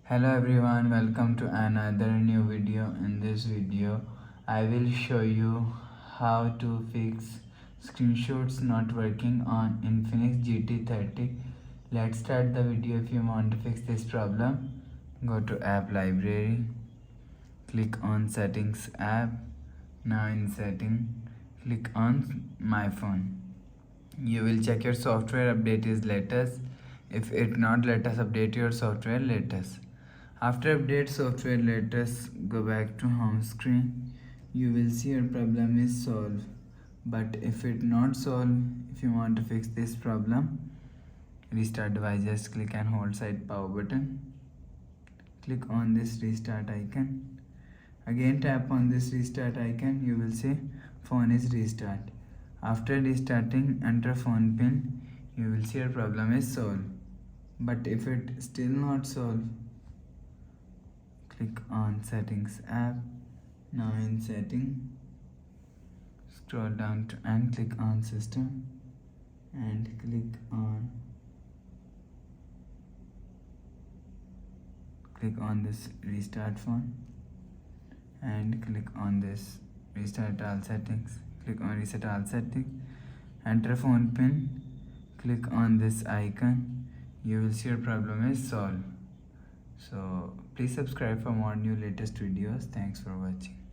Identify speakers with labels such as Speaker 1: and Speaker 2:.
Speaker 1: Hello everyone, welcome to another new video. In this video I will show you how to fix screenshots not working on Infinix GT30. Let's start the video. If you want to fix this problem, go to app library, click on settings app. Now in setting, click on my phone. You will check your software update is latest. If it not, let us update your software latest. After update software latest, go back to home screen. You will see your problem is solved. But if it not solved, if you want to fix this problem, restart device. Just click and hold side power button. Click on this restart icon. Again tap on this restart icon. You will see phone is restart. After restarting, enter phone pin. You will see your problem is solved. But if it still not solved, click on settings app. Now in setting, scroll down to and click on system and click on this restart phone and click on this restart all settings. Click on reset all settings, enter phone pin, click on this icon. You will see your problem is solved. So please subscribe for more new latest videos. Thanks for watching.